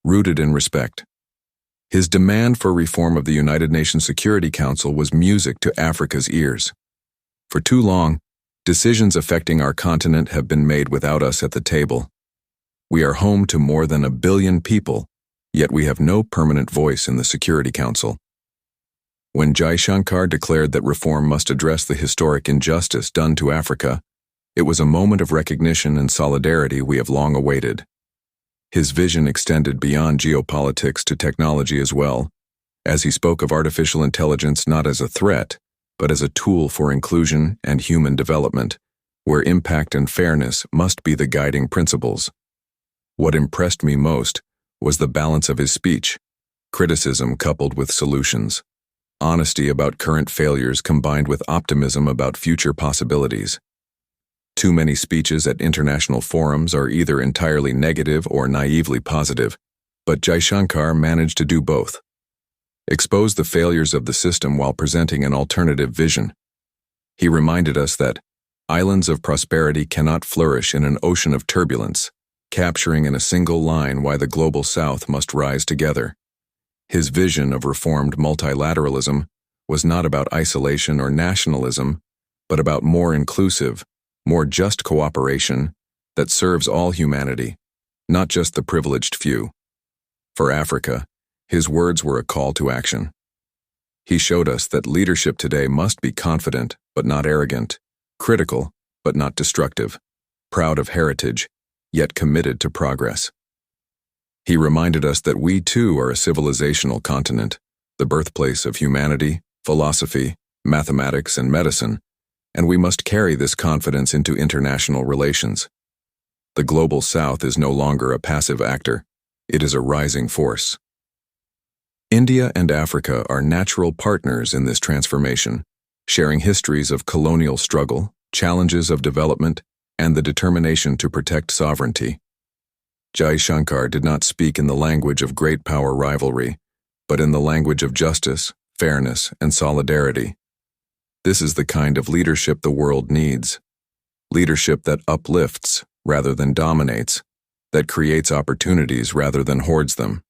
rooted in respect. His demand for reform of the United Nations Security Council was music to Africa's ears. For too long, decisions affecting our continent have been made without us at the table. We are home to more than 1 billion people, yet we have no permanent voice in the Security Council. When Jaishankar declared that reform must address the historic injustice done to Africa, it was a moment of recognition and solidarity we have long awaited. His vision extended beyond geopolitics to technology as well, as he spoke of artificial intelligence not as a threat, but as a tool for inclusion and human development, where impact and fairness must be the guiding principles. What impressed me most was the balance of his speech, criticism coupled with solutions, honesty about current failures combined with optimism about future possibilities. Too many speeches at international forums are either entirely negative or naively positive, but Jaishankar managed to do both. Expose the failures of the system while presenting an alternative vision. He reminded us that islands of prosperity cannot flourish in an ocean of turbulence, capturing in a single line why the global South must rise together. His vision of reformed multilateralism was not about isolation or nationalism, but about more inclusive, more just cooperation that serves all humanity, not just the privileged few. For Africa, his words were a call to action. He showed us that leadership today must be confident but not arrogant, critical but not destructive, proud of heritage, yet committed to progress. He reminded us that we too are a civilizational continent, the birthplace of humanity, philosophy, mathematics, and medicine, and we must carry this confidence into international relations. The global South is no longer a passive actor, it is a rising force. India and Africa are natural partners in this transformation, sharing histories of colonial struggle, challenges of development, and the determination to protect sovereignty. Jaishankar did not speak in the language of great power rivalry, but in the language of justice, fairness, and solidarity. This is the kind of leadership the world needs. Leadership that uplifts rather than dominates, that creates opportunities rather than hoards them.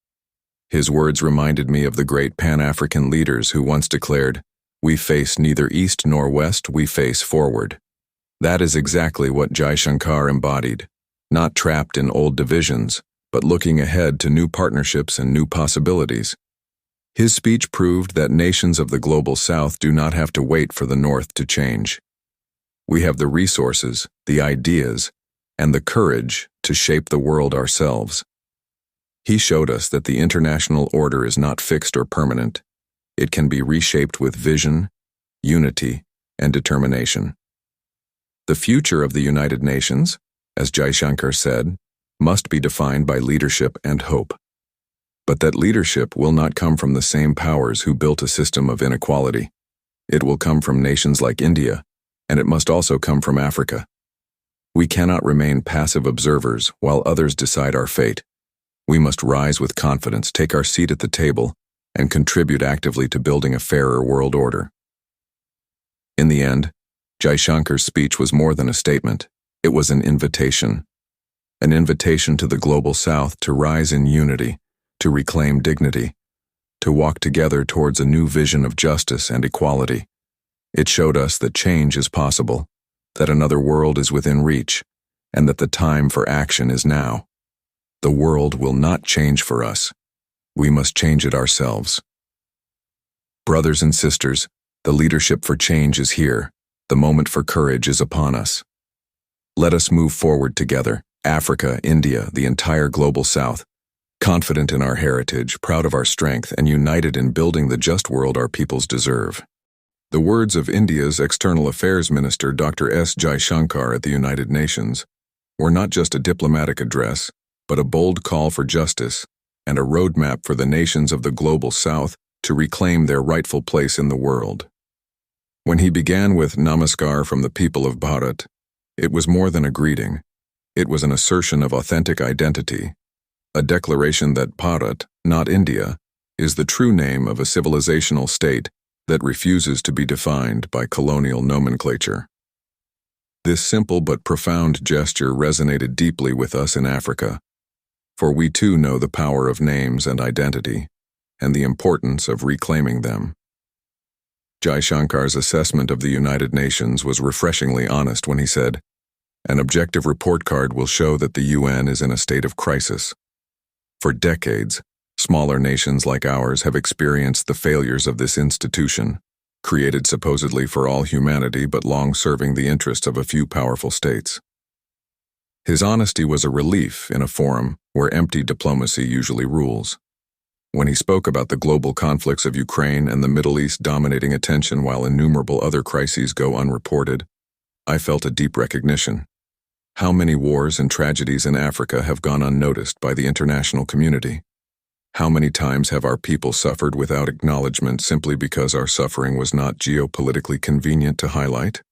His words reminded me of the great Pan-African leaders who once declared, "We face neither east nor west, we face forward." That is exactly what Jaishankar embodied, not trapped in old divisions, but looking ahead to new partnerships and new possibilities. His speech proved that nations of the global South do not have to wait for the North to change. We have the resources, the ideas, and the courage to shape the world ourselves. He showed us that the international order is not fixed or permanent. It can be reshaped with vision, unity, and determination. The future of the United Nations, as Jaishankar said, must be defined by leadership and hope. But that leadership will not come from the same powers who built a system of inequality. It will come from nations like India, and it must also come from Africa. We cannot remain passive observers while others decide our fate. We must rise with confidence, take our seat at the table, and contribute actively to building a fairer world order. In the end, Jaishankar's speech was more than a statement. It was an invitation to the global South to rise in unity, to reclaim dignity, to walk together towards a new vision of justice and equality. It showed us that change is possible, that another world is within reach, and that the time for action is now. The world will not change for us. We must change it ourselves. Brothers and sisters, the leadership for change is here. The moment for courage is upon us. Let us move forward together, Africa, India, the entire global South, confident in our heritage, proud of our strength, and united in building the just world our peoples deserve. The words of India's External Affairs Minister Dr. S. Jaishankar at the United Nations were not just a diplomatic address, but a bold call for justice and a roadmap for the nations of the global South to reclaim their rightful place in the world. When he began with Namaskar from the people of Bharat, it was more than a greeting. It was an assertion of authentic identity, a declaration that Bharat, not India, is the true name of a civilizational state that refuses to be defined by colonial nomenclature. This simple but profound gesture resonated deeply with us in Africa. For we too know the power of names and identity, and the importance of reclaiming them. Jaishankar's assessment of the United Nations was refreshingly honest when he said, "An objective report card will show that the UN is in a state of crisis." For decades, smaller nations like ours have experienced the failures of this institution, created supposedly for all humanity but long serving the interests of a few powerful states. His honesty was a relief in a forum where empty diplomacy usually rules. When he spoke about the global conflicts of Ukraine and the Middle East dominating attention while innumerable other crises go unreported, I felt a deep recognition. How many wars and tragedies in Africa have gone unnoticed by the international community? How many times have our people suffered without acknowledgement simply because our suffering was not geopolitically convenient to highlight?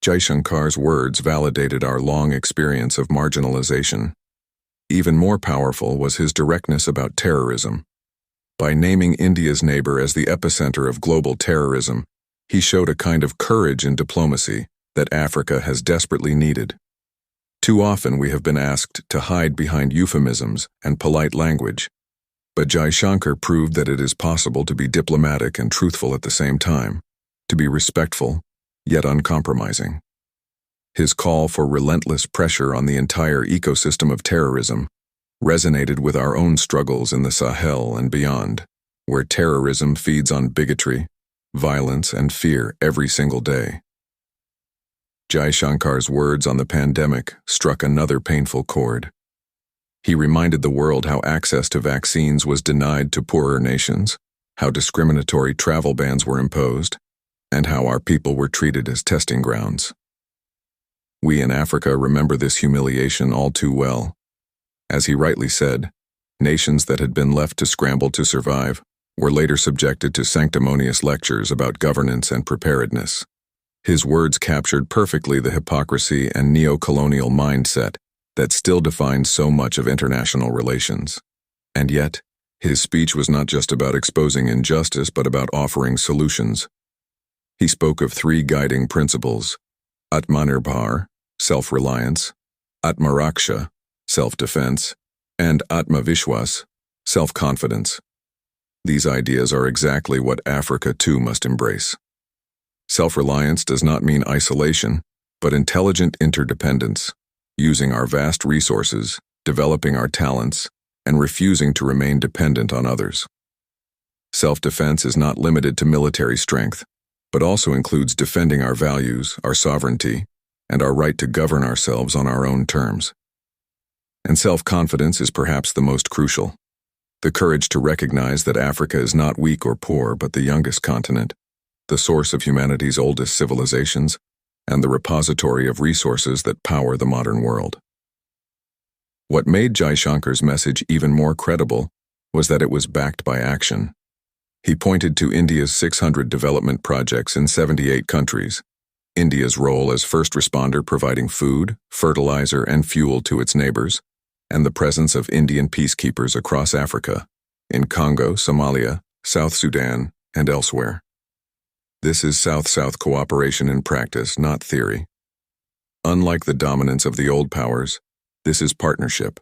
Jaishankar's words validated our long experience of marginalization. Even more powerful was his directness about terrorism. By naming India's neighbor as the epicenter of global terrorism, he showed a kind of courage in diplomacy that Africa has desperately needed. Too often we have been asked to hide behind euphemisms and polite language, but Jaishankar proved that it is possible to be diplomatic and truthful at the same time, to be respectful, yet uncompromising. His call for relentless pressure on the entire ecosystem of terrorism resonated with our own struggles in the Sahel and beyond, where terrorism feeds on bigotry, violence, and fear every single day. Jaishankar's words on the pandemic struck another painful chord. He reminded the world how access to vaccines was denied to poorer nations, how discriminatory travel bans were imposed, and how our people were treated as testing grounds. We in Africa remember this humiliation all too well. As he rightly said, nations that had been left to scramble to survive were later subjected to sanctimonious lectures about governance and preparedness. His words captured perfectly the hypocrisy and neo-colonial mindset that still defines so much of international relations. And yet, his speech was not just about exposing injustice but about offering solutions. He spoke of three guiding principles: Atmanirbhar, self-reliance; Atmaraksha, self-defense; and Atma Vishwas, self-confidence. These ideas are exactly what Africa too must embrace. Self-reliance does not mean isolation, but intelligent interdependence, using our vast resources, developing our talents, and refusing to remain dependent on others. Self-defense is not limited to military strength, but also includes defending our values, our sovereignty, and our right to govern ourselves on our own terms. And self-confidence is perhaps the most crucial. The courage to recognize that Africa is not weak or poor, but the youngest continent, the source of humanity's oldest civilizations, and the repository of resources that power the modern world. What made Jaishankar's message even more credible was that it was backed by action. He pointed to India's 600 development projects in 78 countries, India's role as first responder providing food, fertilizer, and fuel to its neighbors, and the presence of Indian peacekeepers across Africa, in Congo, Somalia, South Sudan, and elsewhere. This is South-South cooperation in practice, not theory. Unlike the dominance of the old powers, this is partnership,